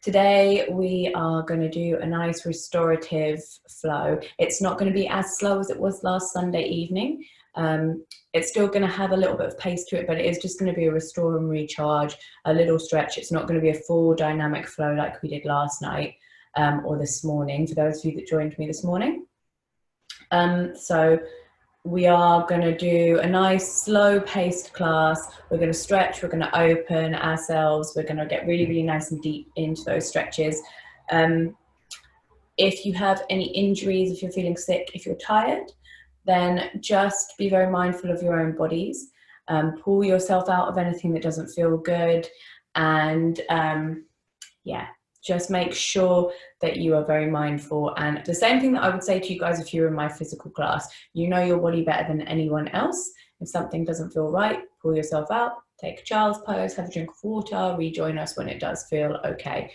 Today we are going to do a nice restorative flow. It's not going to be as slow as it was last Sunday evening. It's still going to have a little bit of pace to it, but it is just going to be a restore and recharge, a little stretch. It's not going to be a full dynamic flow like we did last night or this morning, for those of you that joined me this morning. So we are going to do a nice slow paced class. We're going to stretch, we're going to open ourselves, we're going to get really, really nice and deep into those stretches. If you have any injuries, if you're feeling sick, if you're tired, then just be very mindful of your own bodies. Pull yourself out of anything that doesn't feel good, and yeah, just make sure that you are very mindful. And the same thing that I would say to you guys if you're in my physical class, you know your body better than anyone else. If something doesn't feel right, pull yourself out, take a child's pose, have a drink of water, rejoin us when it does feel okay.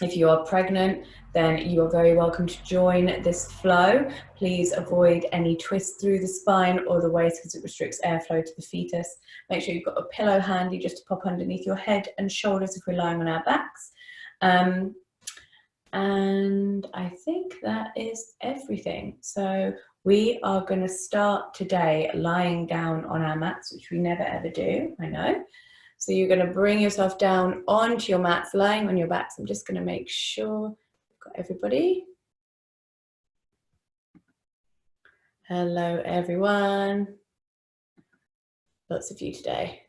If you are pregnant, then you are very welcome to join this flow. Please avoid any twists through the spine or the waist because it restricts airflow to the fetus. Make sure you've got a pillow handy just to pop underneath your head and shoulders if we're lying on our backs. And I think that is everything. So we are going to start today lying down on our mats, which we never ever do, I know. So you're going to bring yourself down onto your mats, lying on your backs. I'm just going to make sure we've got everybody. Hello, everyone. Lots of you today.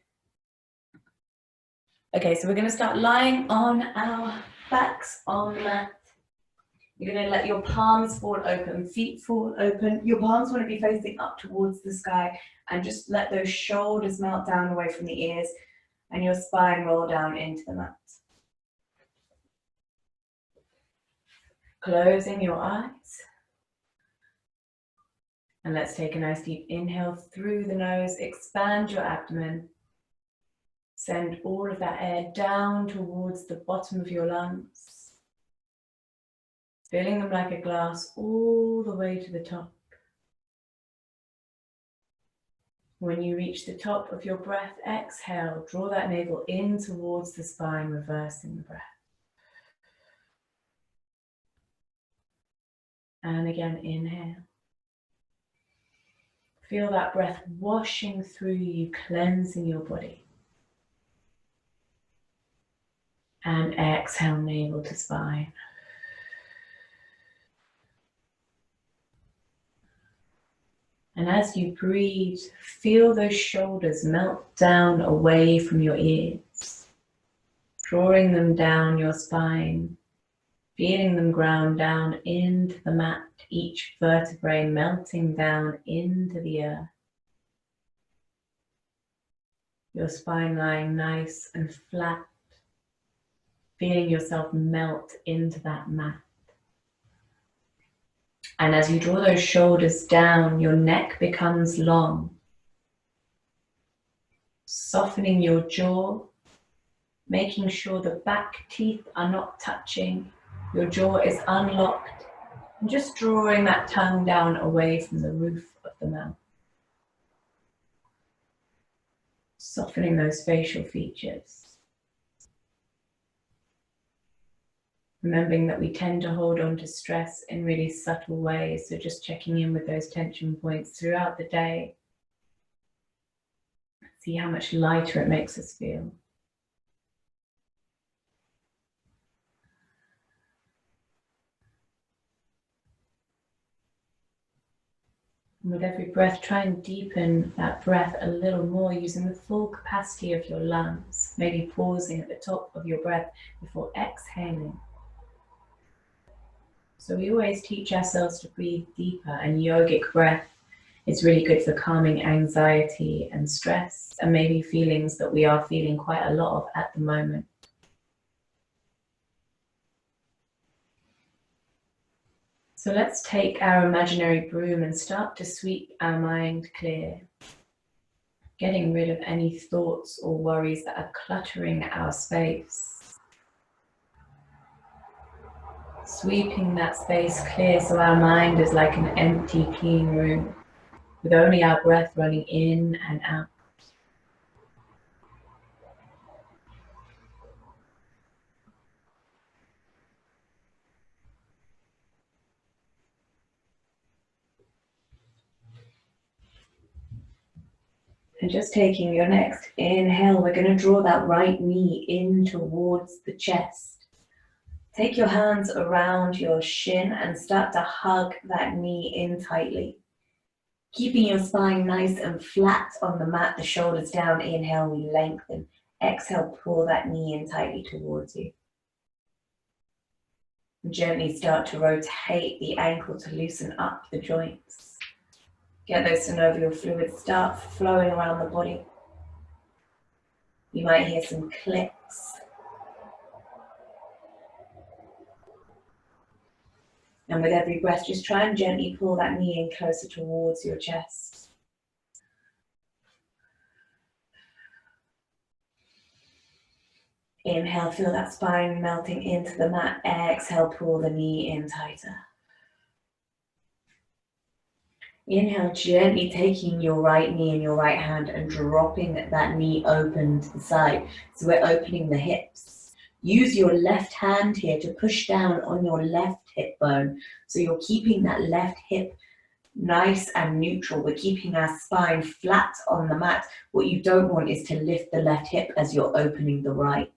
Okay, so we're going to start lying on our backs on the mat. You're going to let your palms fall open, feet fall open. Your palms want to be facing up towards the sky, and just let those shoulders melt down away from the ears and your spine roll down into the mat. Closing your eyes. And let's take a nice deep inhale through the nose. Expand your abdomen. Send all of that air down towards the bottom of your lungs. Filling them like a glass all the way to the top. When you reach the top of your breath, exhale, draw that navel in towards the spine, reversing the breath. And again, inhale. Feel that breath washing through you, cleansing your body. And exhale, navel to spine. And as you breathe, feel those shoulders melt down away from your ears, drawing them down your spine, feeling them ground down into the mat, each vertebrae melting down into the earth. Your spine lying nice and flat, feeling yourself melt into that mat. And as you draw those shoulders down, your neck becomes long, softening your jaw, making sure the back teeth are not touching, your jaw is unlocked, and just drawing that tongue down away from the roof of the mouth. Softening those facial features. Remembering that we tend to hold on to stress in really subtle ways, so just checking in with those tension points throughout the day. See how much lighter it makes us feel. And with every breath, try and deepen that breath a little more using the full capacity of your lungs, maybe pausing at the top of your breath before exhaling. So we always teach ourselves to breathe deeper, and yogic breath is really good for calming anxiety and stress and maybe feelings that we are feeling quite a lot of at the moment. So let's take our imaginary broom and start to sweep our mind clear, getting rid of any thoughts or worries that are cluttering our space. Sweeping that space clear so our mind is like an empty, clean room, with only our breath running in and out. And just taking your next inhale, we're going to draw that right knee in towards the chest. Take your hands around your shin and start to hug that knee in tightly. Keeping your spine nice and flat on the mat, the shoulders down. Inhale, we lengthen. Exhale, pull that knee in tightly towards you. And gently start to rotate the ankle to loosen up the joints. Get those synovial fluids start flowing around the body. You might hear some clicks. And with every breath, just try and gently pull that knee in closer towards your chest. Inhale, feel that spine melting into the mat. Exhale, pull the knee in tighter. Inhale, gently taking your right knee in your right hand and dropping that knee open to the side. So we're opening the hips. Use your left hand here to push down on your left hip bone. So you're keeping that left hip nice and neutral. We're keeping our spine flat on the mat. What you don't want is to lift the left hip as you're opening the right.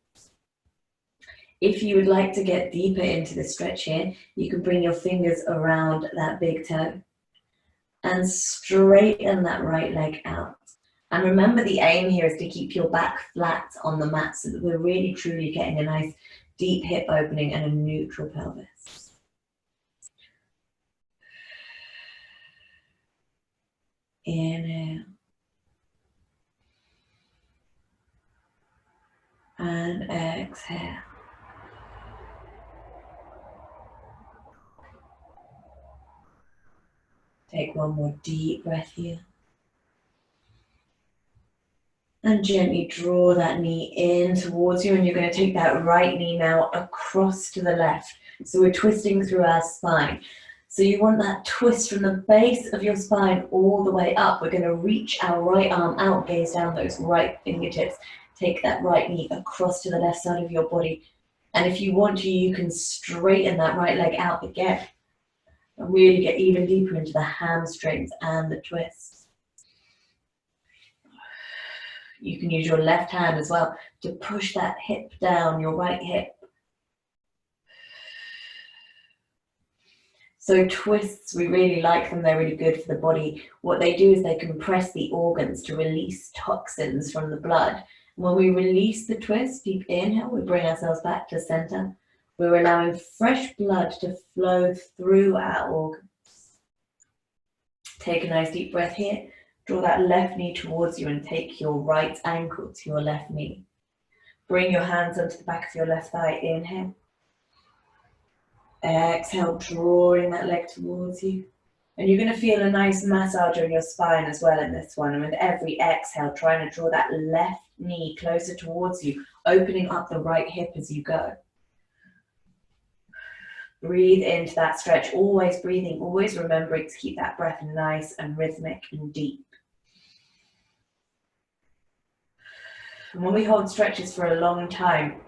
If you would like to get deeper into the stretch here, you can bring your fingers around that big toe and straighten that right leg out. And remember, the aim here is to keep your back flat on the mat so that we're really truly getting a nice deep hip opening and a neutral pelvis. Inhale. And exhale. Take one more deep breath here. And gently draw that knee in towards you, and you're going to take that right knee now across to the left. So we're twisting through our spine. So you want that twist from the base of your spine all the way up. We're going to reach our right arm out, gaze down those right fingertips. Take that right knee across to the left side of your body. And if you want to, you can straighten that right leg out again. And really get even deeper into the hamstrings and the twists. You can use your left hand as well to push that hip down, your right hip. So twists, we really like them. They're really good for the body. What they do is they compress the organs to release toxins from the blood. When we release the twist, deep inhale, we bring ourselves back to center. We're allowing fresh blood to flow through our organs. Take a nice deep breath here. Draw that left knee towards you and take your right ankle to your left knee. Bring your hands onto the back of your left thigh. Inhale. Exhale, drawing that leg towards you. And you're going to feel a nice massage on your spine as well in this one. And with every exhale, trying to draw that left knee closer towards you, opening up the right hip as you go. Breathe into that stretch, always breathing, always remembering to keep that breath nice and rhythmic and deep. And when we hold stretches for a long time,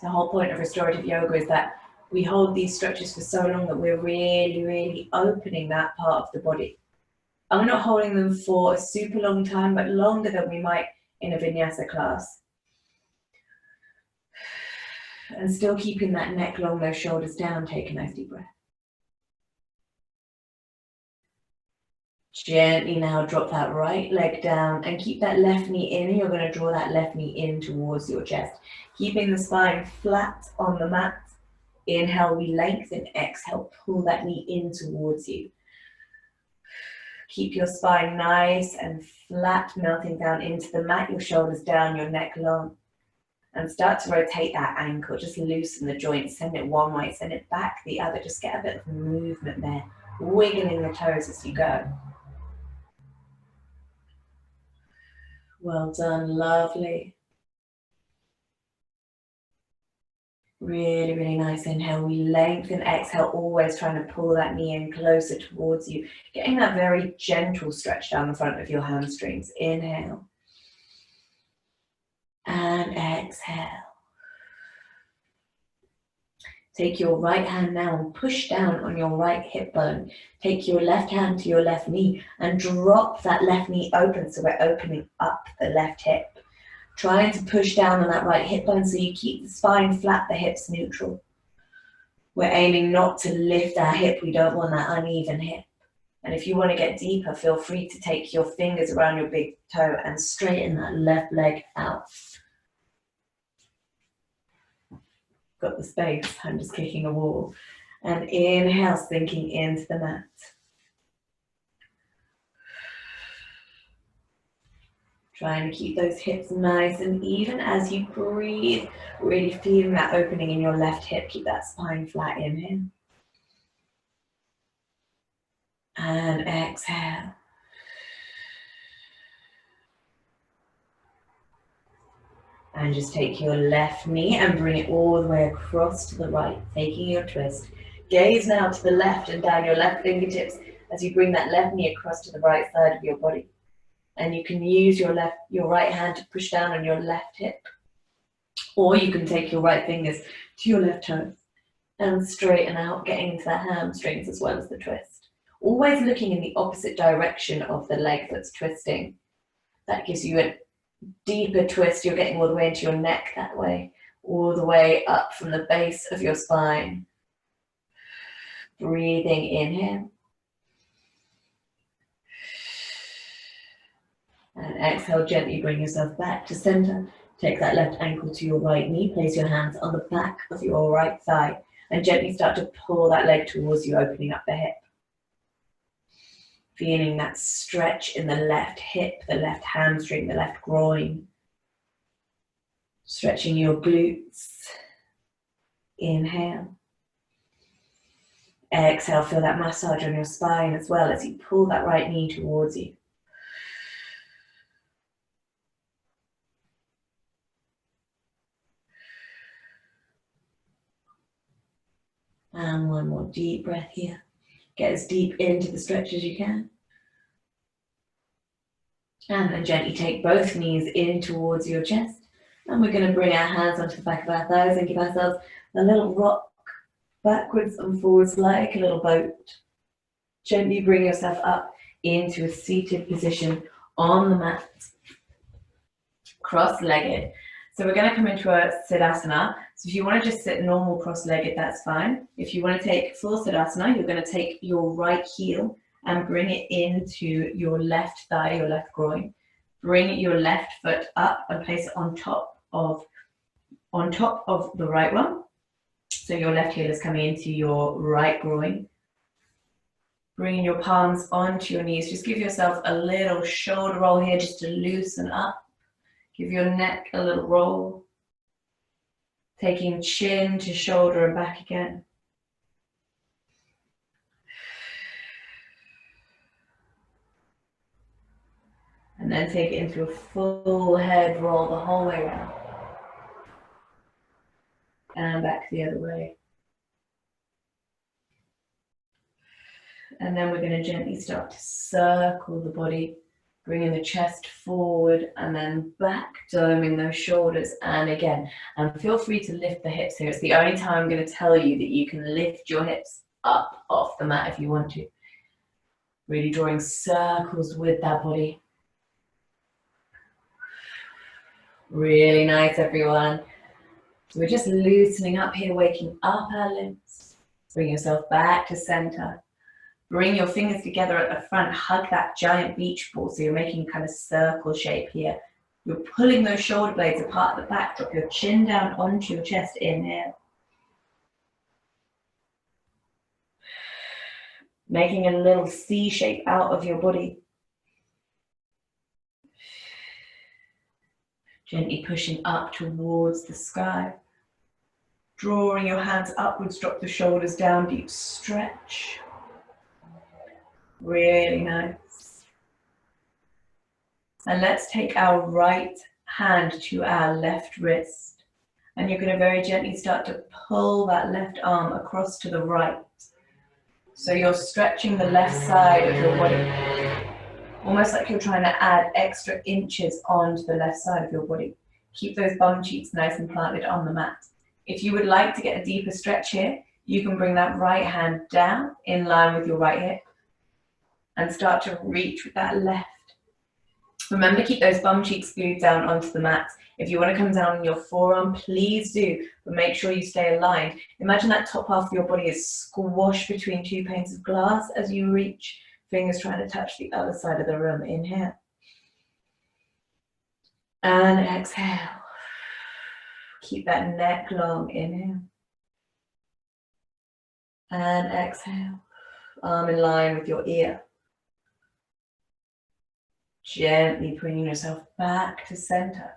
the whole point of restorative yoga is that we hold these stretches for so long that we're really, really opening that part of the body. And we're not holding them for a super long time, but longer than we might in a vinyasa class. And still keeping that neck long, those shoulders down. Take a nice deep breath. Gently now drop that right leg down and keep that left knee in. You're going to draw that left knee in towards your chest, keeping the spine flat on the mat. Inhale, we lengthen. Exhale, pull that knee in towards you. Keep your spine nice and flat, melting down into the mat, your shoulders down, your neck long. And start to rotate that ankle. Just loosen the joint. Send it one way, send it back the other. Just get a bit of movement there. Wiggling the toes as you go. Well done, lovely. Really, really nice. Inhale, we lengthen. Exhale, always trying to pull that knee in closer towards you. Getting that very gentle stretch down the front of your hamstrings. Inhale. And exhale. Take your right hand now and push down on your right hip bone. Take your left hand to your left knee and drop that left knee open, so we're opening up the left hip. Trying to push down on that right hip bone so you keep the spine flat, the hips neutral. We're aiming not to lift our hip, we don't want that uneven hip. And if you want to get deeper, feel free to take your fingers around your big toe and straighten that left leg out. Got the space, I'm just kicking a wall. And inhale, sinking into the mat. Trying to keep those hips nice and even as you breathe, really feeling that opening in your left hip. Keep that spine flat, inhale. And exhale. And just take your left knee and bring it all the way across to the right, taking your twist. Gaze now to the left and down your left fingertips as you bring that left knee across to the right side of your body. And you can use your right hand to push down on your left hip. Or you can take your right fingers to your left toe and straighten out, getting into the hamstrings as well as the twist. Always looking in the opposite direction of the leg that's twisting. That gives you a deeper twist. You're getting all the way into your neck that way, all the way up from the base of your spine. Breathing in here. And exhale, gently bring yourself back to center. Take that left ankle to your right knee. Place your hands on the back of your right thigh and gently start to pull that leg towards you, opening up the hip. Feeling that stretch in the left hip, the left hamstring, the left groin. Stretching your glutes. Inhale. Exhale, feel that massage on your spine as well as you pull that right knee towards you. And one more deep breath here. Get as deep into the stretch as you can. And then gently take both knees in towards your chest. And we're going to bring our hands onto the back of our thighs and give ourselves a little rock backwards and forwards like a little boat. Gently bring yourself up into a seated position on the mat. Cross-legged. So we're going to come into a Siddhasana. So if you want to just sit normal cross-legged, that's fine. If you want to take full Siddhasana, you're going to take your right heel and bring it into your left thigh, your left groin. Bring your left foot up and place it on top of the right one. So your left heel is coming into your right groin. Bringing your palms onto your knees. Just give yourself a little shoulder roll here just to loosen up. Give your neck a little roll. Taking chin to shoulder and back again. And then take it into a full head roll the whole way around. And back the other way. And then we're going to gently start to circle the body. Bringing the chest forward and then back, doming those shoulders. And again, and feel free to lift the hips here. It's the only time I'm going to tell you that you can lift your hips up off the mat if you want to. Really drawing circles with that body. Really nice, everyone. So we're just loosening up here, waking up our limbs. Bring yourself back to center. Bring your fingers together at the front, hug that giant beach ball, so you're making kind of circle shape here. You're pulling those shoulder blades apart at the back, drop your chin down onto your chest, inhale. Making a little C shape out of your body. Gently pushing up towards the sky. Drawing your hands upwards, drop the shoulders down, deep stretch. Really nice. And let's take our right hand to our left wrist. And you're going to very gently start to pull that left arm across to the right. So you're stretching the left side of your body. Almost like you're trying to add extra inches onto the left side of your body. Keep those bum cheeks nice and planted on the mat. If you would like to get a deeper stretch here, you can bring that right hand down in line with your right hip and start to reach with that left. Remember, keep those bum cheeks glued down onto the mat. If you want to come down on your forearm, please do, but make sure you stay aligned. Imagine that top half of your body is squashed between two panes of glass as you reach, fingers trying to touch the other side of the room. Inhale. And exhale. Keep that neck long. Inhale. And exhale. Arm in line with your ear. Gently bringing yourself back to center.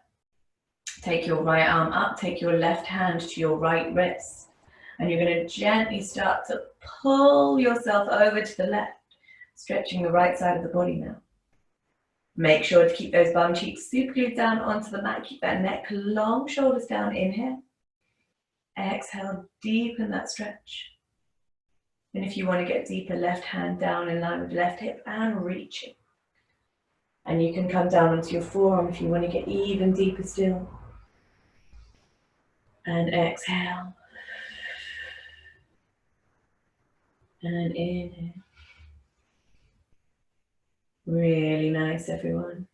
Take your right arm up, take your left hand to your right wrist. And you're going to gently start to pull yourself over to the left, stretching the right side of the body now. Make sure to keep those bum cheeks super glued down onto the mat. Keep that neck long, shoulders down. Inhale. Exhale, deepen that stretch. And if you want to get deeper, left hand down in line with left hip and reaching. And you can come down onto your forearm if you want to get even deeper still. And exhale. And inhale. Really nice, everyone.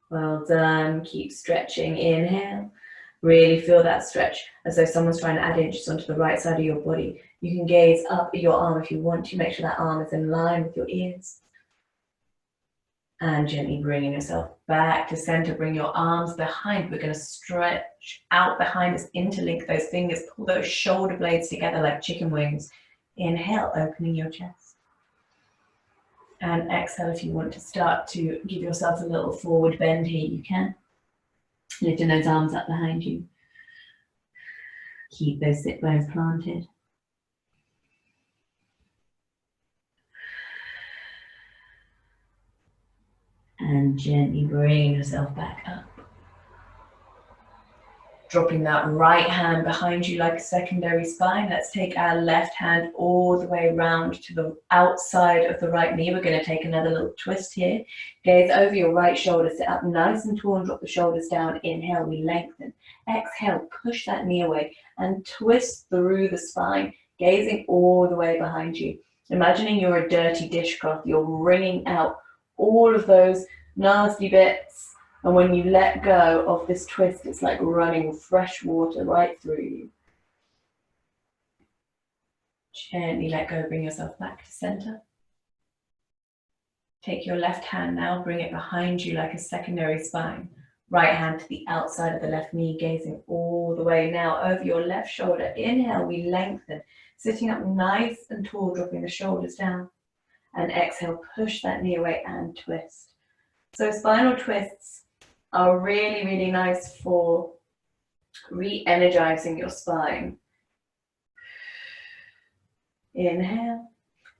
Well done. Keep stretching. Inhale. Really feel that stretch as though someone's trying to add inches onto the right side of your body. You can gaze up at your arm if you want to. Make sure that arm is in line with your ears. And gently bringing yourself back to center. Bring your arms behind. We're going to stretch out behind us, interlink those fingers, pull those shoulder blades together like chicken wings. Inhale, opening your chest. And exhale, if you want to start to give yourself a little forward bend here, you can. Lifting those arms up behind you. Keep those sit bones planted. And gently bring yourself back up. Dropping that right hand behind you like a secondary spine. Let's take our left hand all the way around to the outside of the right knee. We're going to take another little twist here. Gaze over your right shoulder. Sit up nice and tall and drop the shoulders down. Inhale, we lengthen. Exhale, push that knee away and twist through the spine, gazing all the way behind you. Imagining you're a dirty dishcloth. You're wringing out all of those nasty bits. And when you let go of this twist, it's like running fresh water right through you. Gently let go, bring yourself back to center. Take your left hand now, bring it behind you like a secondary spine. Right hand to the outside of the left knee, gazing all the way now over your left shoulder. Inhale, we lengthen, sitting up nice and tall, dropping the shoulders down. And exhale, push that knee away and twist. So spinal twists are really, really nice for re-energizing your spine. Inhale,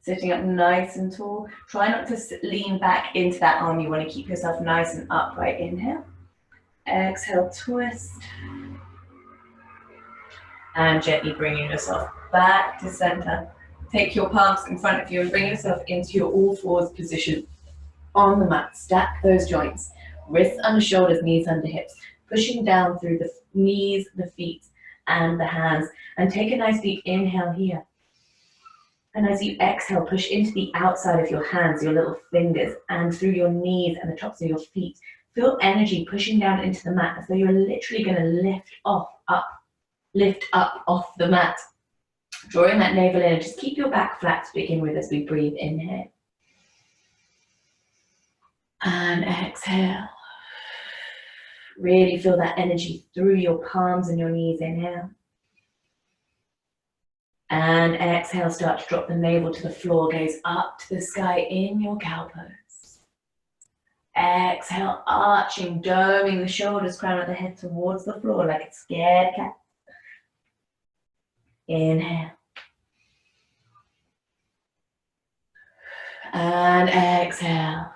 sitting up nice and tall. Try not to lean back into that arm. You want to keep yourself nice and upright. Inhale. Exhale, twist. And gently bringing yourself back to center. Take your palms in front of you and bring yourself into your all fours position on the mat. Stack those joints. Wrists under shoulders, knees under hips. Pushing down through the knees, the feet, and the hands. And take a nice deep inhale here. And as you exhale, push into the outside of your hands, your little fingers, and through your knees and the tops of your feet. Feel energy pushing down into the mat as though you're literally going to lift up off the mat. Drawing that navel in, and just keep your back flat to begin with as we breathe. Inhale. And exhale. Really feel that energy through your palms and your knees. Inhale. And exhale, start to drop the navel to the floor, gaze up to the sky in your cow pose. Exhale, arching, doming the shoulders, crown of the head towards the floor like a scared cat. Inhale. And exhale.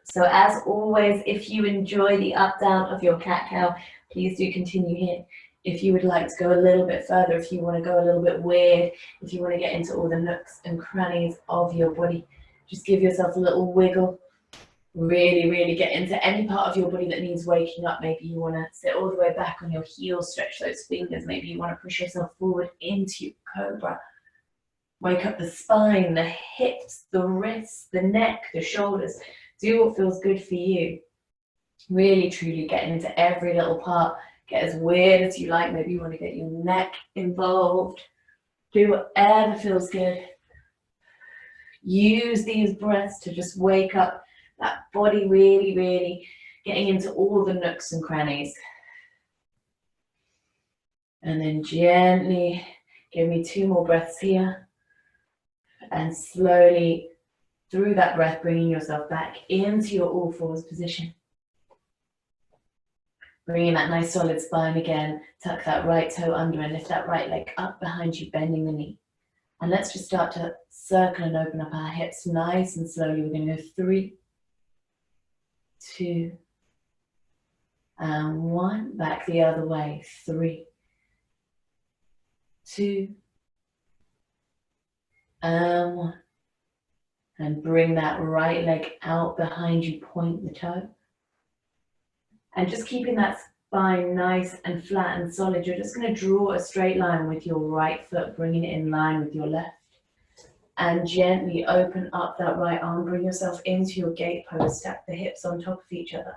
So as always, if you enjoy the up down of your cat cow, please do continue here. If you would like to go a little bit further, if you want to go a little bit weird, if you want to get into all the nooks and crannies of your body, just give yourself a little wiggle Really, really get into any part of your body that needs waking up. Maybe you want to sit all the way back on your heels, stretch those fingers. Maybe you want to push yourself forward into your cobra. Wake up the spine, the hips, the wrists, the neck, the shoulders. Do what feels good for you. Really, truly get into every little part. Get as weird as you like. Maybe you want to get your neck involved. Do whatever feels good. Use these breaths to just wake up that body, really, really getting into all the nooks and crannies. And then gently give me 2 more breaths here. And slowly, through that breath, bringing yourself back into your all fours position. Bringing that nice solid spine again. Tuck that right toe under and lift that right leg up behind you, bending the knee. And let's just start to circle and open up our hips nice and slowly. We're going to go 3, 2, and 1. Back the other way. 3, 2, and 1. And bring that right leg out behind you, point the toe. And just keeping that spine nice and flat and solid, you're just going to draw a straight line with your right foot, bringing it in line with your left. And gently open up that right arm, bring yourself into your gate pose, stack the hips on top of each other.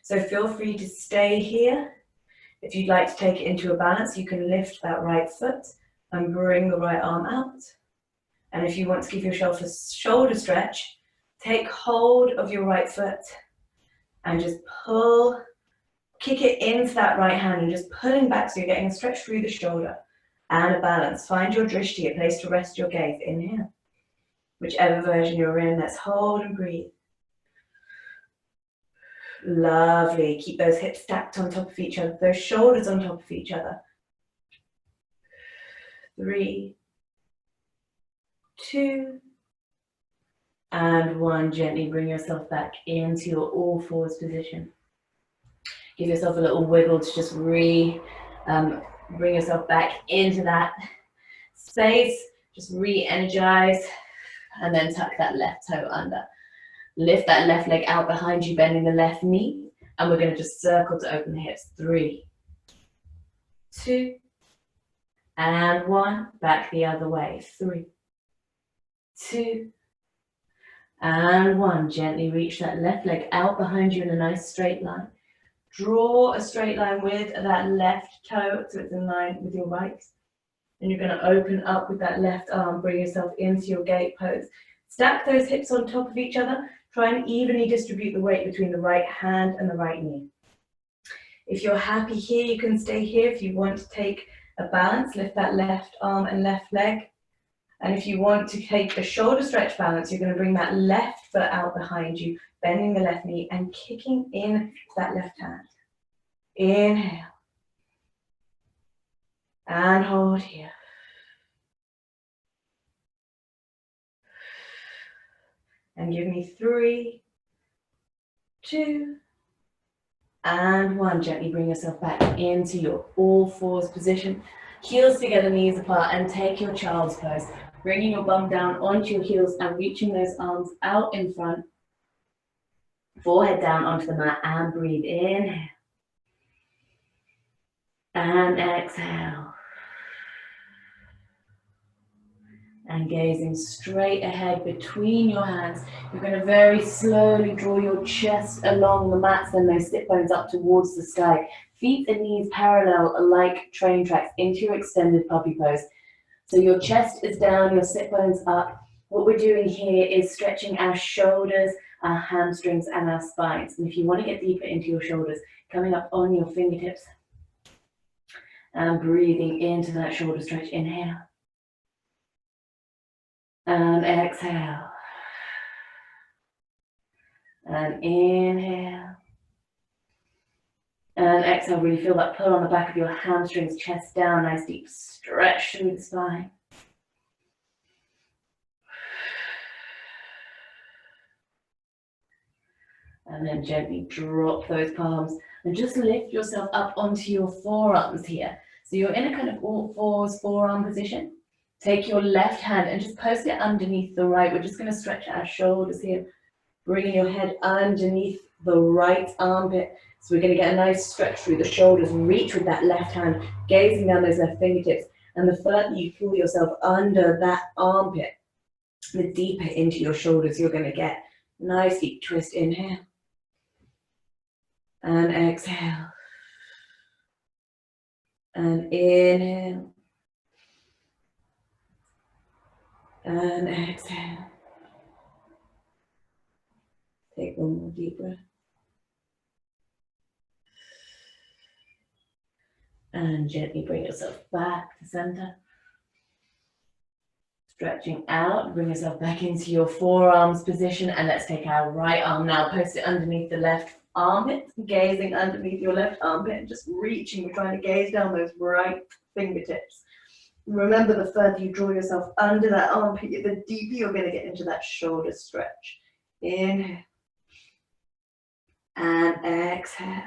So feel free to stay here. If you'd like to take it into a balance, you can lift that right foot and bring the right arm out. And if you want to give yourself a shoulder stretch, take hold of your right foot and just pull, kick it into that right hand and just pulling back so you're getting a stretch through the shoulder and a balance. Find your drishti, a place to rest your gaze. Inhale. Whichever version you're in, let's hold and breathe. Lovely. Keep those hips stacked on top of each other, those shoulders on top of each other. 3, 2, and 1. Gently bring yourself back into your all fours position. Give yourself a little wiggle to just bring yourself back into that space. Just re-energize and then tuck that left toe under. Lift that left leg out behind you, bending the left knee. And we're going to just circle to open the hips. 3, 2, and 1. Back the other way. 3, 2, and 1. Gently reach that left leg out behind you in a nice straight line. Draw a straight line with that left toe so it's in line with your right. And you're going to open up with that left arm, bring yourself into your gate pose. Stack those hips on top of each other. Try and evenly distribute the weight between the right hand and the right knee. If you're happy here, you can stay here. If you want to take a balance, lift that left arm and left leg. And if you want to take a shoulder stretch balance, you're going to bring that left foot out behind you, bending the left knee and kicking in that left hand. Inhale. And hold here. And give me 3, 2, and 1. Gently bring yourself back into your all fours position. Heels together, knees apart, and take your child's pose. Bringing your bum down onto your heels and reaching those arms out in front. Forehead down onto the mat and breathe. Inhale. And exhale. And gazing straight ahead between your hands, you're going to very slowly draw your chest along the mat, send those sit bones up towards the sky. Feet and knees parallel like train tracks into your extended puppy pose. So your chest is down, your sit bones up. What we're doing here is stretching our shoulders, our hamstrings, and our spines. And if you want to get deeper into your shoulders, coming up on your fingertips and breathing into that shoulder stretch. Inhale. And exhale. And inhale. And exhale, really feel that pull on the back of your hamstrings, chest down, nice deep stretch through the spine. And then gently drop those palms and just lift yourself up onto your forearms here. So you're in a kind of all fours forearm position. Take your left hand and just post it underneath the right. We're just going to stretch our shoulders here. Bringing your head underneath the right armpit. So we're going to get a nice stretch through the shoulders. Reach with that left hand, gazing down those left fingertips. And the further you pull yourself under that armpit, the deeper into your shoulders you're going to get. Nice deep twist. Inhale. And exhale. And inhale. And exhale. Take one more deep breath. And gently bring yourself back to center. Stretching out, bring yourself back into your forearms position, and let's take our right arm now, post it underneath the left armpit, gazing underneath your left armpit, and just reaching, we're trying to gaze down those right fingertips. Remember, the further you draw yourself under that armpit, the deeper you're going to get into that shoulder stretch. Inhale. And exhale.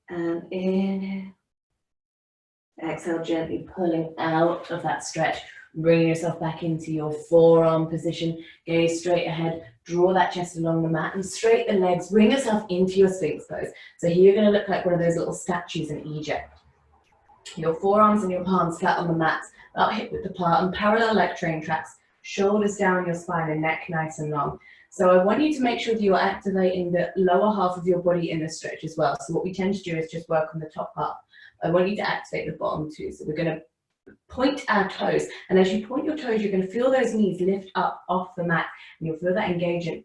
And inhale. Exhale, gently pulling out of that stretch, bringing yourself back into your forearm position. Gaze straight ahead, draw that chest along the mat and straight the legs. Bring yourself into your Sphinx pose. So here you're going to look like one of those little statues in Egypt. Your forearms and your palms flat on the mat, about hip width apart, and parallel like train tracks. Shoulders down your spine and neck nice and long. So I want you to make sure that you're activating the lower half of your body in the stretch as well. So what we tend to do is just work on the top part. I want you to activate the bottom too. So we're going to point our toes. And as you point your toes, you're going to feel those knees lift up off the mat. And you'll feel that engagement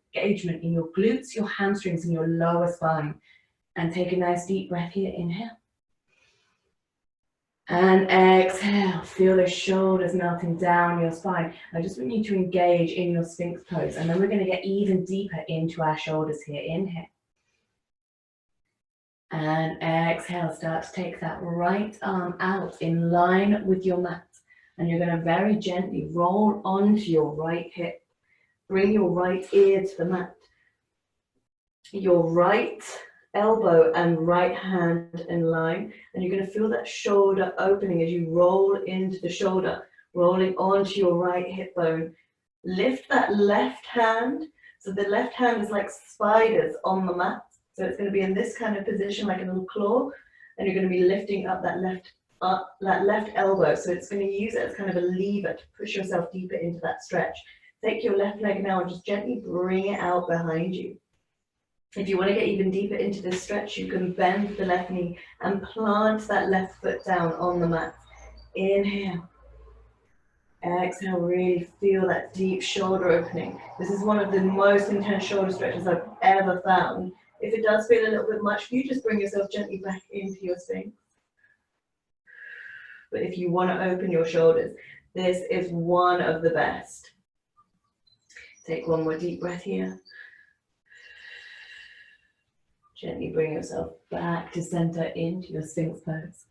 in your glutes, your hamstrings, and your lower spine. And take a nice deep breath here. Inhale. And exhale, feel the shoulders melting down your spine. I just want you to engage in your Sphinx pose, and then we're going to get even deeper into our shoulders here. Inhale. And exhale, start to take that right arm out in line with your mat. And you're going to very gently roll onto your right hip. Bring your right ear to the mat. Your right elbow and right hand in line, and you're going to feel that shoulder opening as you roll into the shoulder, rolling onto your right hip bone. Lift that left hand, so the left hand is like spiders on the mat, so it's going to be in this kind of position like a little claw, and you're going to be lifting up that left elbow, so it's going to use it as kind of a lever to push yourself deeper into that stretch. Take your left leg now and just gently bring it out behind you. If you want to get even deeper into this stretch, you can bend the left knee and plant that left foot down on the mat. Inhale. Exhale, really feel that deep shoulder opening. This is one of the most intense shoulder stretches I've ever found. If it does feel a little bit much for you, just bring yourself gently back into your Sphinx. But if you want to open your shoulders, this is one of the best. Take one more deep breath here. Gently bring yourself back to center into your Sphinx pose.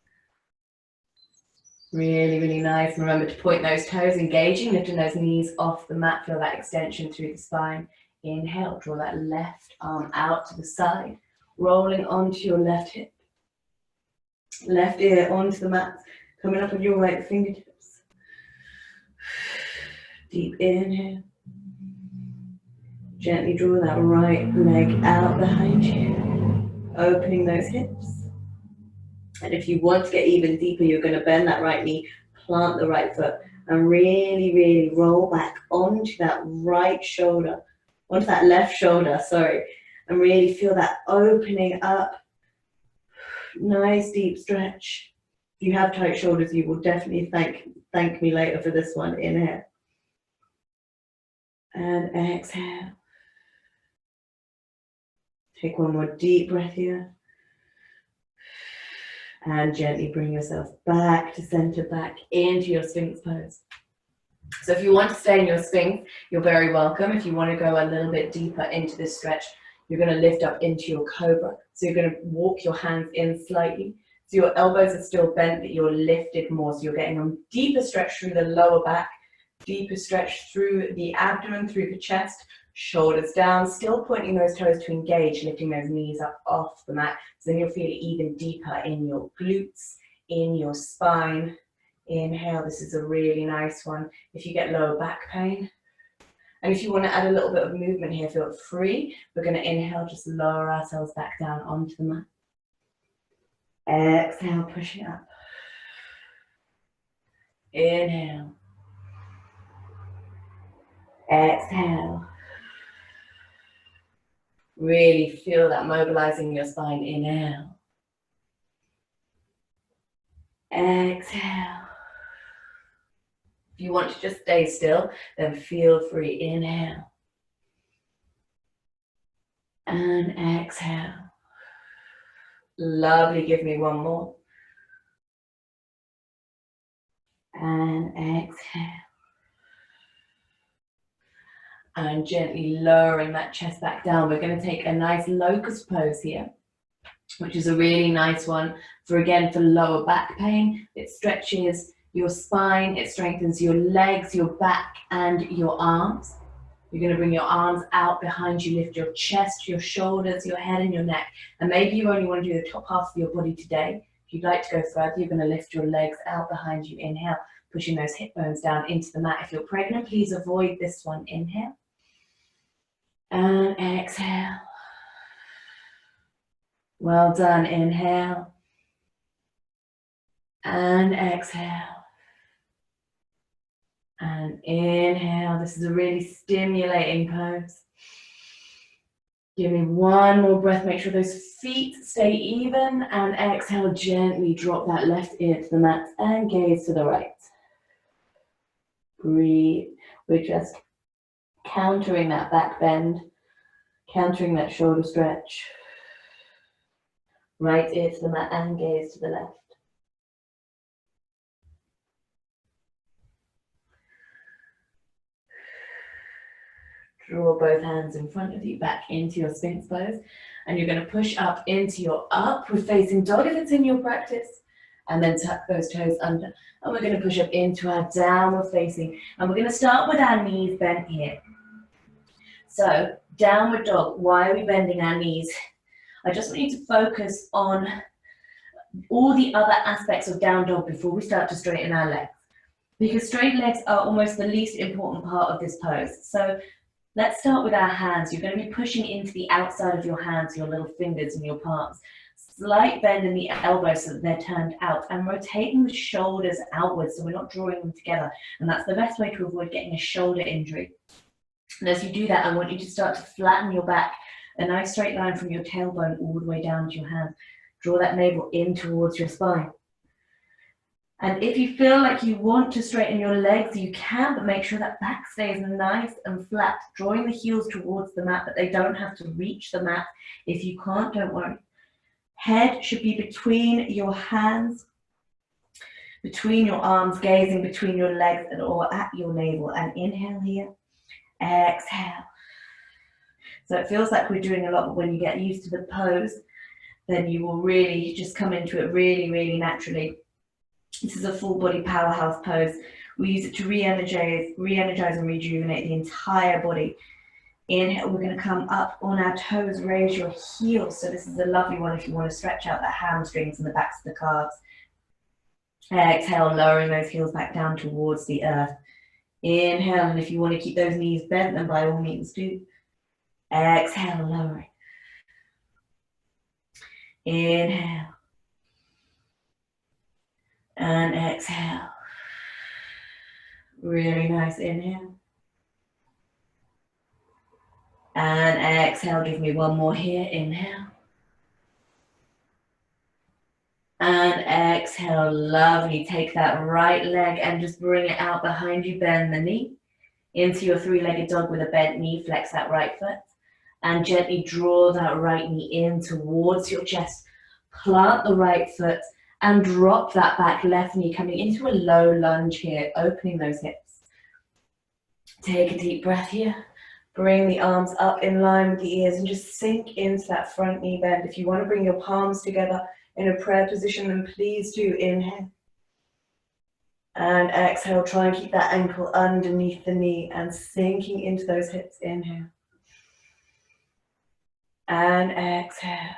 Really, really nice. And remember to point those toes, engaging, lifting those knees off the mat. Feel that extension through the spine. Inhale, draw that left arm out to the side, rolling onto your left hip. Left ear onto the mat, coming up with your right fingertips. Deep inhale. Gently draw that right leg out behind you, opening those hips. And if you want to get even deeper, you're going to bend that right knee, plant the right foot, and really, really roll back onto that right shoulder, onto that left shoulder, sorry, and really feel that opening up. Nice deep stretch. If you have tight shoulders, you will definitely thank me later for this one. Inhale. And exhale. Take one more deep breath here. And gently bring yourself back to center, back into your Sphinx pose. So if you want to stay in your Sphinx, you're very welcome. If you want to go a little bit deeper into this stretch, you're going to lift up into your cobra. So you're going to walk your hands in slightly. So your elbows are still bent, but you're lifted more. So you're getting a deeper stretch through the lower back, deeper stretch through the abdomen, through the chest, shoulders down, still pointing those toes to engage, lifting those knees up off the mat. So then you'll feel it even deeper in your glutes, in your spine. Inhale, this is a really nice one. If you get lower back pain, And if you want to add a little bit of movement here, feel free. We're going to inhale, just lower ourselves back down onto the mat. Exhale, push it up. Inhale. Exhale. Really feel that mobilizing your spine. Inhale. Exhale. If you want to just stay still, then feel free. Inhale. And exhale. Lovely. Give me one more. And exhale. And gently lowering that chest back down. We're going to take a nice locust pose here, which is a really nice one for, again, for lower back pain. It stretches your spine, it strengthens your legs, your back, and your arms. You're going to bring your arms out behind you, lift your chest, your shoulders, your head, and your neck. And maybe you only want to do the top half of your body today. If you'd like to go further, you're going to lift your legs out behind you. Inhale, pushing those hip bones down into the mat. If you're pregnant, please avoid this one. Inhale. And exhale. Well done. Inhale. And exhale. And inhale. This is a really stimulating pose. Give me one more breath. Make sure those feet stay even. And exhale. Gently drop that left ear to the mat and gaze to the right. Breathe. We're just countering that back bend. Countering that shoulder stretch. Right ear to the mat and gaze to the left. Draw both hands in front of you back into your Sphinx pose. And you're going to push up into your upward facing dog if it's in your practice. And then tuck those toes under. And we're going to push up into our downward facing. And we're going to start with our knees bent here. So, downward dog. Why are we bending our knees? I just want you to focus on all the other aspects of down dog before we start to straighten our legs. Because straight legs are almost the least important part of this pose. So, let's start with our hands. You're going to be pushing into the outside of your hands, your little fingers and your palms. Slight bend in the elbows so that they're turned out, and rotating the shoulders outwards so we're not drawing them together. And that's the best way to avoid getting a shoulder injury. And as you do that, I want you to start to flatten your back, a nice straight line from your tailbone all the way down to your hands. Draw that navel in towards your spine. And if you feel like you want to straighten your legs, you can, but make sure that back stays nice and flat, drawing the heels towards the mat, but they don't have to reach the mat. If you can't, don't worry. Head should be between your hands, between your arms, gazing between your legs or at your navel. And inhale here, exhale. So it feels like we're doing a lot, but when you get used to the pose, then you will really just come into it really, really naturally. This is a full body powerhouse pose. We use it to re-energize and rejuvenate the entire body. Inhale, we're going to come up on our toes, raise your heels. So this is a lovely one if you want to stretch out the hamstrings and the backs of the calves. Exhale, lowering those heels back down towards the earth. Inhale, and if you want to keep those knees bent, then by all means do. Exhale, lowering. Inhale. And exhale. Really nice inhale. And exhale, give me one more here, inhale. And exhale, lovely. Take that right leg and just bring it out behind you, bend the knee. Into your three-legged dog with a bent knee, flex that right foot. And gently draw that right knee in towards your chest. Plant the right foot and drop that back left knee, coming into a low lunge here, opening those hips. Take a deep breath here. Bring the arms up in line with the ears and just sink into that front knee bend. If you want to bring your palms together in a prayer position, then please do. Inhale. And exhale, try and keep that ankle underneath the knee and sinking into those hips. Inhale. And exhale.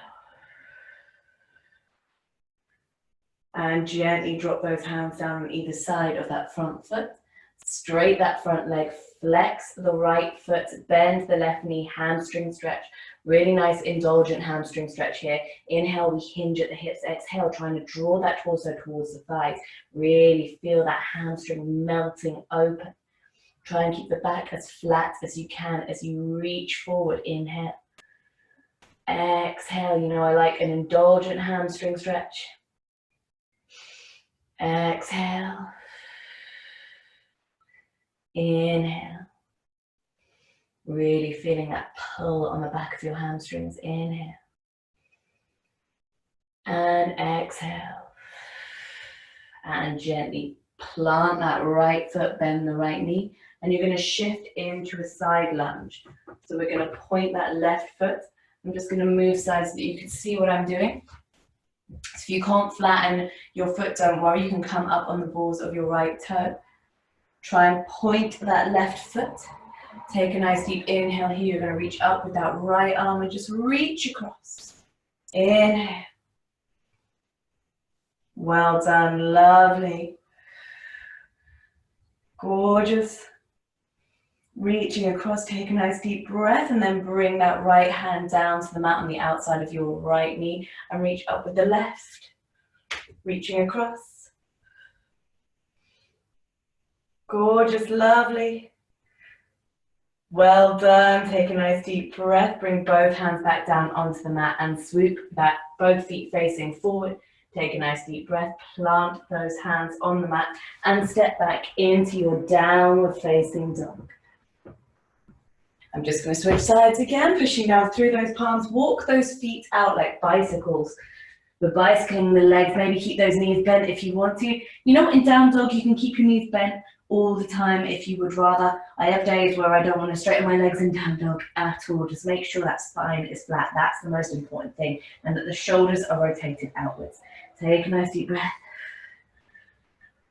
And gently drop those hands down on either side of that front foot. Straight that front leg, flex the right foot, bend the left knee, hamstring stretch. Really nice indulgent hamstring stretch here. Inhale, we hinge at the hips. Exhale, trying to draw that torso towards the thighs. Really feel that hamstring melting open. Try and keep the back as flat as you can as you reach forward. Inhale. Exhale, you know I like an indulgent hamstring stretch. Exhale. Inhale. Really feeling that pull on the back of your hamstrings. Inhale. And exhale. And gently plant that right foot, bend the right knee. And you're going to shift into a side lunge. So we're going to point that left foot. I'm just going to move sides so that you can see what I'm doing. So if you can't flatten your foot, don't worry. You can come up on the balls of your right toe. Try and point that left foot. Take a nice deep inhale here. You're going to reach up with that right arm and just reach across. Inhale. Well done. Lovely. Gorgeous. Reaching across. Take a nice deep breath and then bring that right hand down to the mat on the outside of your right knee and reach up with the left. Reaching across. Gorgeous. Lovely. Well done. Take a nice deep breath. Bring both hands back down onto the mat and swoop back, both feet facing forward. Take a nice deep breath. Plant those hands on the mat and step back into your downward facing dog. I'm just going to switch sides again, pushing down through those palms. Walk those feet out like bicycles. We're bicycling the legs. Maybe keep those knees bent if you want to. You know, in down dog, you can keep your knees bent all the time if you would rather. I have days where I don't want to straighten my legs in down dog at all. Just make sure that spine is flat. That's the most important thing. And that the shoulders are rotated outwards. Take a nice deep breath.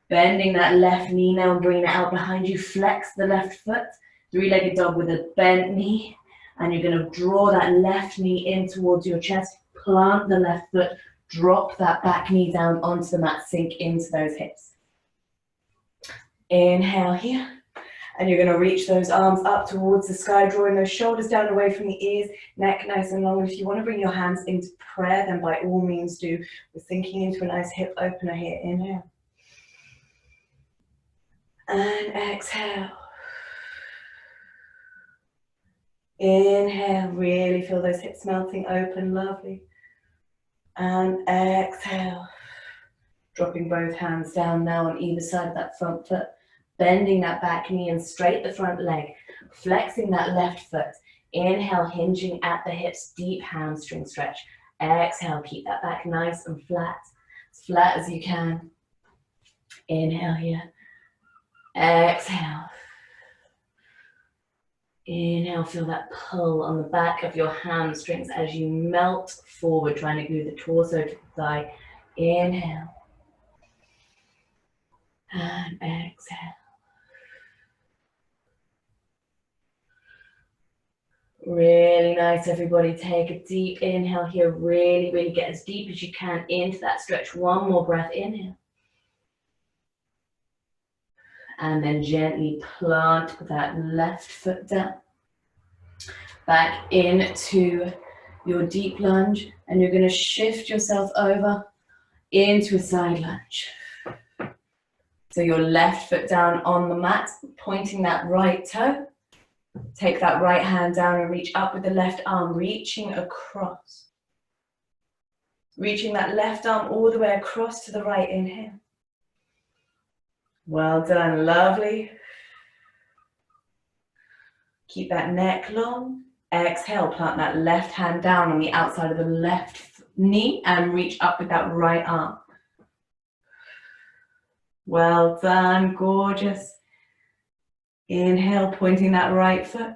Bending that left knee now and bringing it out behind you. Flex the left foot. Three-legged dog with a bent knee. And you're going to draw that left knee in towards your chest. Plant the left foot. Drop that back knee down onto the mat. Sink into those hips. Inhale here, and you're going to reach those arms up towards the sky, drawing those shoulders down away from the ears, neck nice and long. If you want to bring your hands into prayer, then by all means do. We're sinking into a nice hip opener here. Inhale. And exhale. Inhale, really feel those hips melting open, lovely. And exhale. Dropping both hands down now on either side of that front foot. Bending that back knee and straight the front leg. Flexing that left foot. Inhale, hinging at the hips, deep hamstring stretch. Exhale, keep that back nice and flat. As flat as you can. Inhale here. Exhale. Inhale, feel that pull on the back of your hamstrings as you melt forward, trying to glue the torso to the thigh. Inhale. And exhale. Really nice, everybody. Take a deep inhale here. Really, really get as deep as you can into that stretch. One more breath. Inhale. And then gently plant that left foot down. Back into your deep lunge. And you're going to shift yourself over into a side lunge. So your left foot down on the mat, pointing that right toe. Take that right hand down and reach up with the left arm, reaching across. Reaching that left arm all the way across to the right. Inhale. Well done, lovely. Keep that neck long. Exhale, plant that left hand down on the outside of the left knee and reach up with that right arm. Well done, gorgeous. Inhale, pointing that right foot.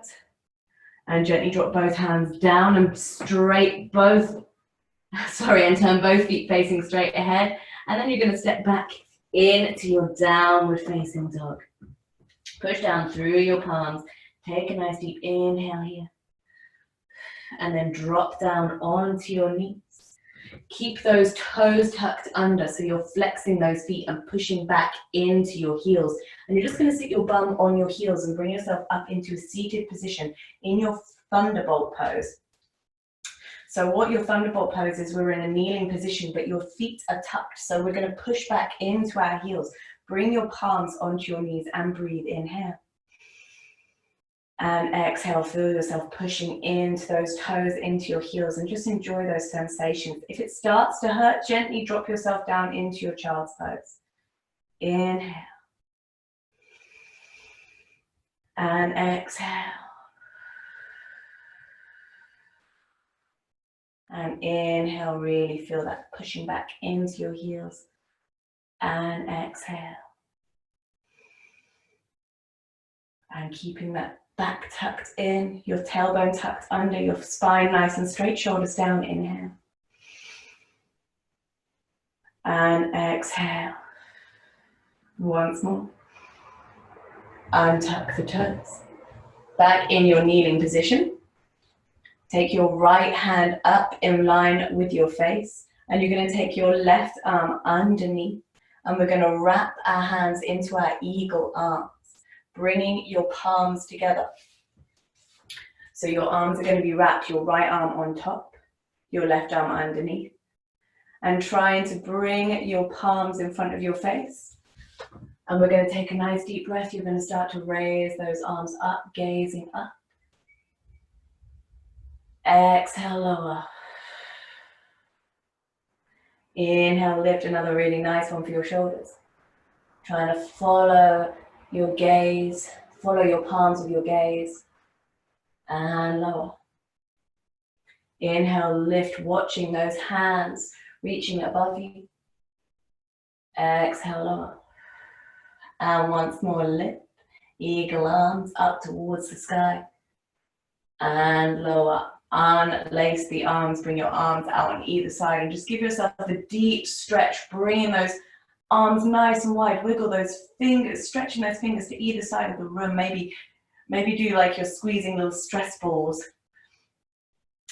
And gently drop both hands down and straight and turn both feet facing straight ahead. And then you're going to step back into your downward facing dog. Push down through your palms. Take a nice deep inhale here. And then drop down onto your knees. Keep those toes tucked under, so you're flexing those feet and pushing back into your heels. And you're just going to sit your bum on your heels and bring yourself up into a seated position in your thunderbolt pose. So what your thunderbolt pose is, we're in a kneeling position, but your feet are tucked. So we're going to push back into our heels. Bring your palms onto your knees and breathe. Inhale. And exhale, feel yourself pushing into those toes, into your heels, and just enjoy those sensations. If it starts to hurt, gently drop yourself down into your child's pose. Inhale. And exhale. And inhale, really feel that pushing back into your heels. And exhale. And keeping that back tucked in, your tailbone tucked under, your spine nice and straight, shoulders down. Inhale. And exhale. Once more. Untuck the toes. Back in your kneeling position. Take your right hand up in line with your face, and you're going to take your left arm underneath, and we're going to wrap our hands into our eagle arms, bringing your palms together. So your arms are going to be wrapped, your right arm on top, your left arm underneath, and trying to bring your palms in front of your face. And we're going to take a nice deep breath. You're going to start to raise those arms up, gazing up. Exhale, lower. Inhale, lift. Another really nice one for your shoulders. Trying to follow your gaze, follow your palms with your gaze. And lower. Inhale, lift, watching those hands reaching above you. Exhale, lower. And once more, lift. Eagle arms up towards the sky. And lower. Unlace the arms, bring your arms out on either side, and just give yourself a deep stretch, bringing those arms nice and wide. Wiggle those fingers, stretching those fingers to either side of the room. Maybe do like you're squeezing little stress balls.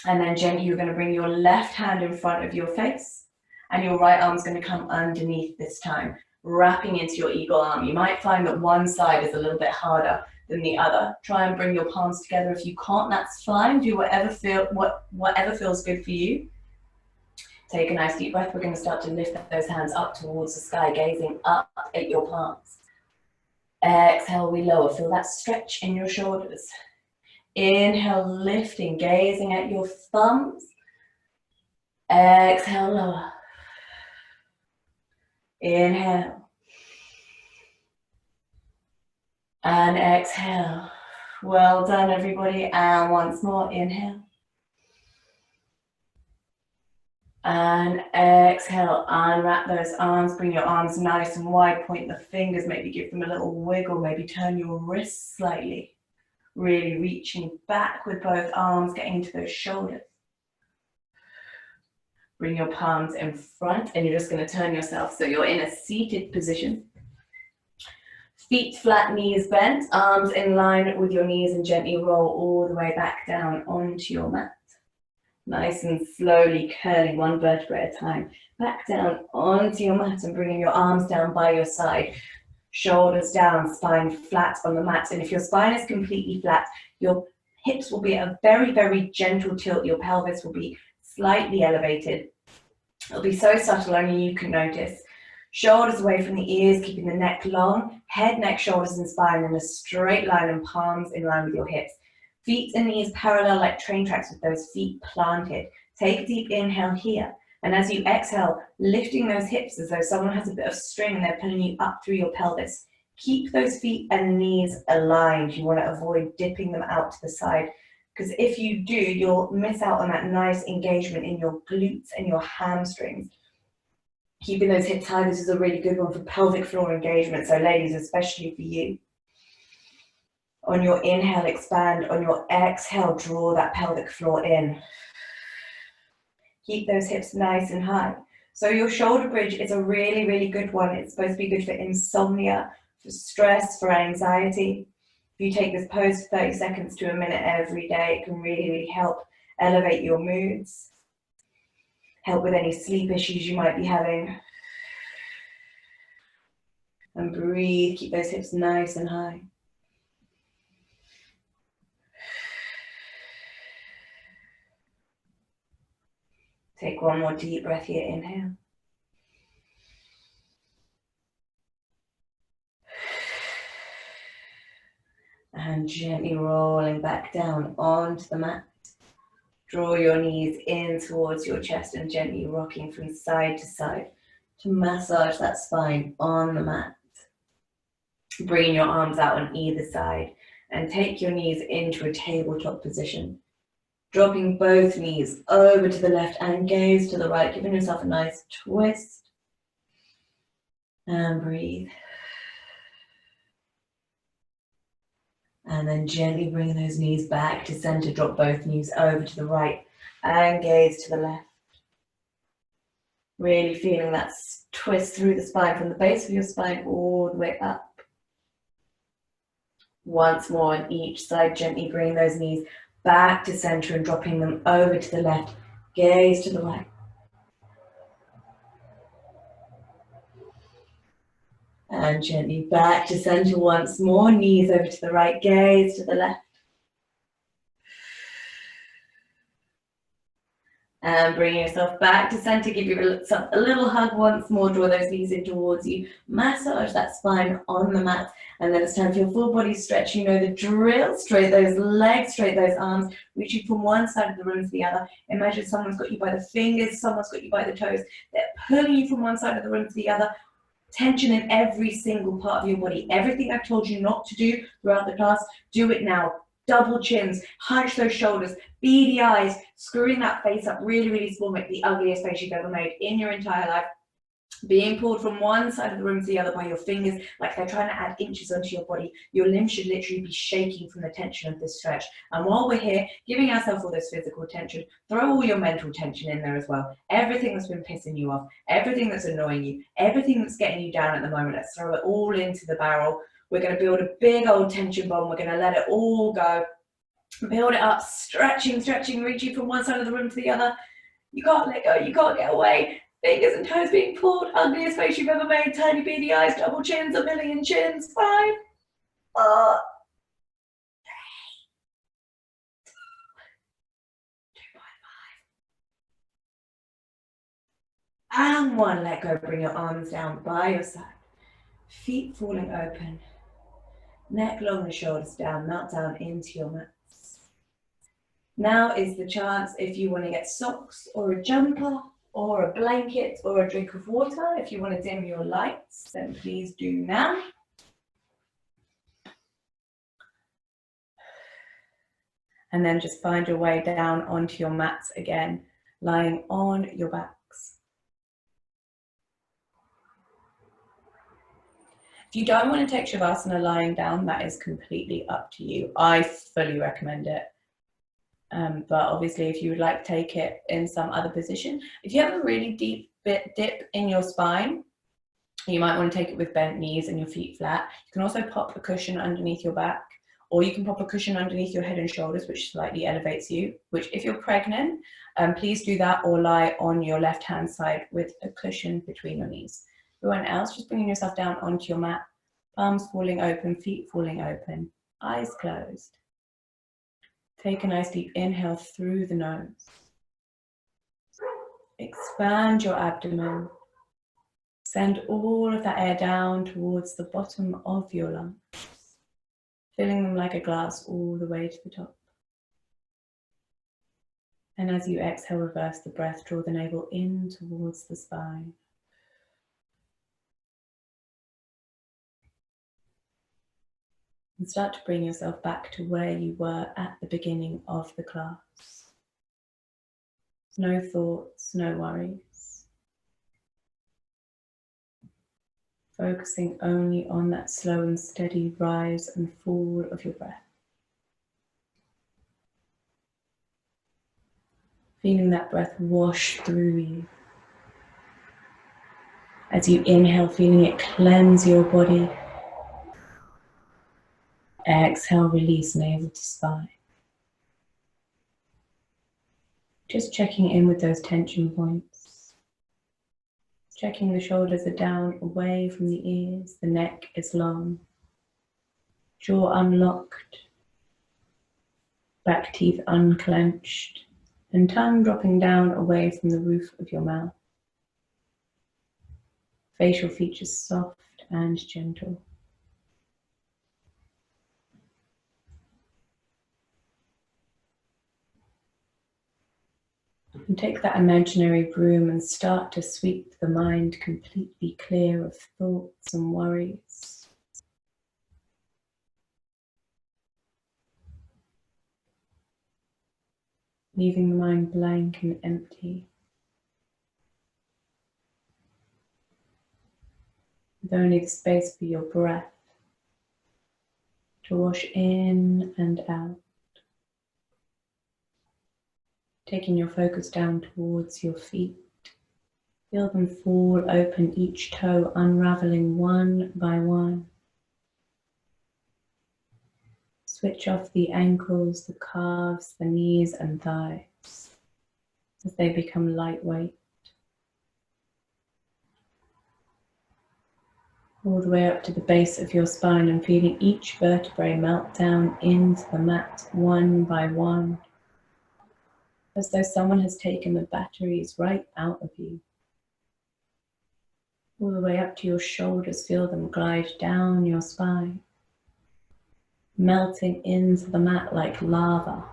And then gently you're going to bring your left hand in front of your face, and your right arm's going to come underneath this time, wrapping into your eagle arm. You might find that one side is a little bit harder than the other. Try and bring your palms together. If you can't, that's fine. Do whatever feels good for you. Take a nice deep breath. We're going to start to lift those hands up towards the sky, gazing up at your palms. Exhale, we lower. Feel that stretch in your shoulders. Inhale, lifting, gazing at your thumbs. Exhale, lower. Inhale. And exhale. Well done, everybody. And once more, inhale. And exhale, unwrap those arms, bring your arms nice and wide, point the fingers, maybe give them a little wiggle, maybe turn your wrists slightly. Really reaching back with both arms, getting into those shoulders. Bring your palms in front, and you're just going to turn yourself so you're in a seated position. Feet flat, knees bent, arms in line with your knees, and gently roll all the way back down onto your mat. Nice and slowly curling one vertebra at a time. Back down onto your mat and bringing your arms down by your side. Shoulders down, spine flat on the mat. And if your spine is completely flat, your hips will be at a very, very gentle tilt. Your pelvis will be slightly elevated. It'll be so subtle, only you can notice. Shoulders away from the ears, keeping the neck long. Head, neck, shoulders, and spine in a straight line, and palms in line with your hips. Feet and knees parallel like train tracks with those feet planted. Take a deep inhale here. And as you exhale, lifting those hips as though someone has a bit of string and they're pulling you up through your pelvis. Keep those feet and knees aligned. You want to avoid dipping them out to the side, because if you do, you'll miss out on that nice engagement in your glutes and your hamstrings. Keeping those hips high, this is a really good one for pelvic floor engagement. So ladies, especially for you. On your inhale, expand. On your exhale, draw that pelvic floor in. Keep those hips nice and high. So your shoulder bridge is a really, really good one. It's supposed to be good for insomnia, for stress, for anxiety. If you take this pose for 30 seconds to a minute every day, it can really, really help elevate your moods. help with any sleep issues you might be having. And breathe, keep those hips nice and high. Take one more deep breath here, inhale. And gently rolling back down onto the mat. Draw your knees in towards your chest and gently rocking from side to side to massage that spine on the mat. Bring your arms out on either side and take your knees into a tabletop position. Dropping both knees over to the left and gaze to the right, giving yourself a nice twist. And breathe. And then gently bring those knees back to center. Drop both knees over to the right and gaze to the left. Really feeling that twist through the spine from the base of your spine all the way up. Once more on each side, gently bring those knees back to center and dropping them over to the left. Gaze to the right. And gently back to center once more, knees over to the right, gaze to the left. And bring yourself back to center, give yourself a little hug once more, draw those knees in towards you, massage that spine on the mat, and then it's time for your full body stretch. You know the drill, straight those legs, straight those arms, reaching from one side of the room to the other. Imagine someone's got you by the fingers, someone's got you by the toes, they're pulling you from one side of the room to the other. Tension in every single part of your body. Everything I've told you not to do throughout the class, do it now. Double chins, hunch those shoulders, beady eyes, screwing that face up really, really small, make the ugliest face you've ever made in your entire life. Being pulled from one side of the room to the other by your fingers, like they're trying to add inches onto your body. Your limbs should literally be shaking from the tension of this stretch. And while we're here, giving ourselves all this physical tension, throw all your mental tension in there as well. Everything that's been pissing you off, everything that's annoying you, everything that's getting you down at the moment, let's throw it all into the barrel. We're going to build a big old tension bomb. We're going to let it all go. Build it up, stretching, reaching from one side of the room to the other. You can't let go, you can't get away. Fingers and toes being pulled, ugliest face you've ever made, tiny beady eyes, double chins, a million chins. 5, 4, 3, 2.5. And 1, let go, bring your arms down by your side. Feet falling open. Neck long, the shoulders down, melt down into your mats. Now is the chance if you want to get socks or a jumper or a blanket or a drink of water. If you want to dim your lights, then please do now. And then just find your way down onto your mats again, lying on your backs. If you don't want to take Shavasana lying down, that is completely up to you. I fully recommend it. But obviously if you would like to take it in some other position, if you have a really deep dip in your spine, you might want to take it with bent knees and your feet flat. You can also pop a cushion underneath your back, or you can pop a cushion underneath your head and shoulders, which slightly elevates you, which if you're pregnant, please do that, or lie on your left hand side with a cushion between your knees. Everyone else, just bringing yourself down onto your mat, palms falling open, feet falling open, eyes closed. Take a nice deep inhale through the nose. Expand your abdomen. Send all of that air down towards the bottom of your lungs, filling them like a glass all the way to the top. And as you exhale, reverse the breath, draw the navel in towards the spine. And start to bring yourself back to where you were at the beginning of the class. No thoughts, no worries. Focusing only on that slow and steady rise and fall of your breath. Feeling that breath wash through you. As you inhale, feeling it cleanse your body. Exhale, release navel to spine. Just checking in with those tension points. Checking the shoulders are down, away from the ears, the neck is long. Jaw unlocked, back teeth unclenched, and tongue dropping down away from the roof of your mouth. Facial features soft and gentle. And take that imaginary broom and start to sweep the mind completely clear of thoughts and worries. Leaving the mind blank and empty, with only the space for your breath to wash in and out. Taking your focus down towards your feet. Feel them fall open, each toe unraveling one by one. Switch off the ankles, the calves, the knees and thighs as they become lightweight. All the way up to the base of your spine and feeling each vertebrae melt down into the mat one by one, as though someone has taken the batteries right out of you. All the way up to your shoulders, feel them glide down your spine, melting into the mat like lava,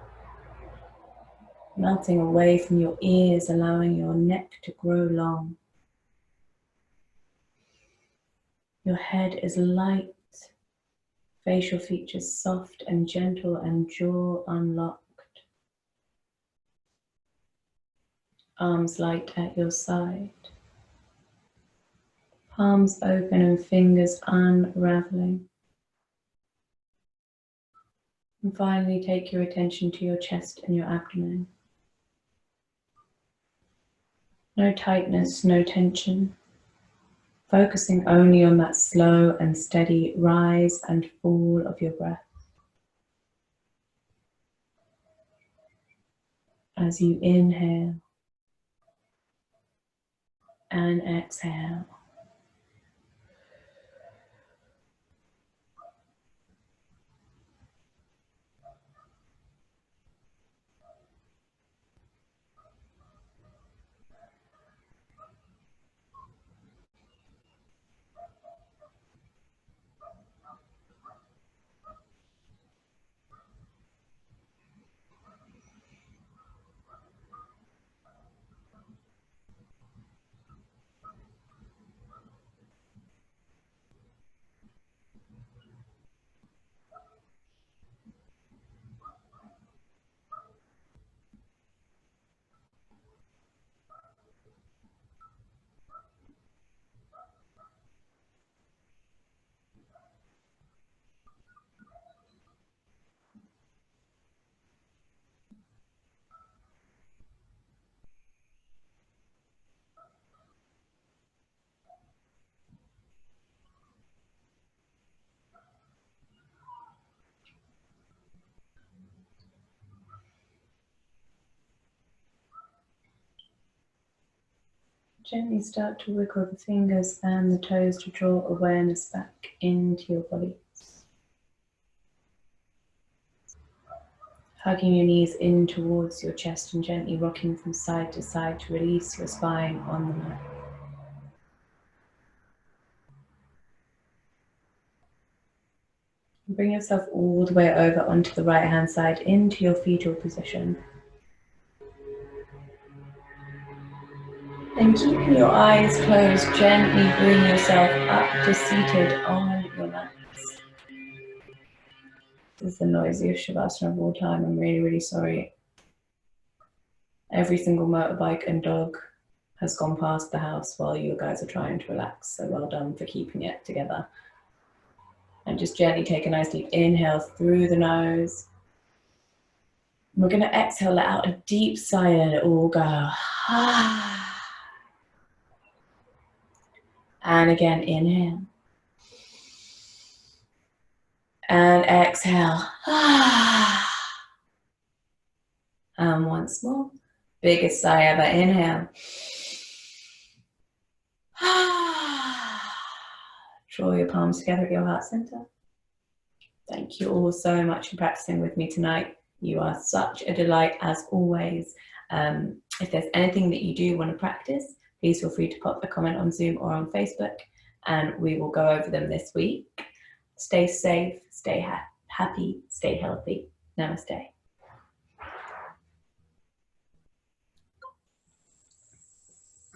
melting away from your ears, allowing your neck to grow long. Your head is light, facial features soft and gentle, and jaw unlocked. Arms light at your side. Palms open and fingers unraveling. And finally, take your attention to your chest and your abdomen. No tightness, no tension. Focusing only on that slow and steady rise and fall of your breath. As you inhale and exhale. Gently start to wiggle the fingers and the toes to draw awareness back into your body. Hugging your knees in towards your chest and gently rocking from side to side to release your spine on the mat. Bring yourself all the way over onto the right hand side into your fetal position. And keeping your eyes closed, gently bring yourself up to seated on your mat. This is the noisiest Shavasana of all time. I'm really, really sorry. Every single motorbike and dog has gone past the house while you guys are trying to relax. So well done for keeping it together. And just gently take a nice deep inhale through the nose. We're going to exhale, let out a deep sigh and let it all go. And again, inhale. And exhale. And once more. Biggest sigh ever. Inhale. Draw your palms together at your heart center. Thank you all so much for practicing with me tonight. You are such a delight as always. If there's anything that you do want to practice, please feel free to pop a comment on Zoom or on Facebook, and we will go over them this week. Stay safe, stay happy, stay healthy. Namaste.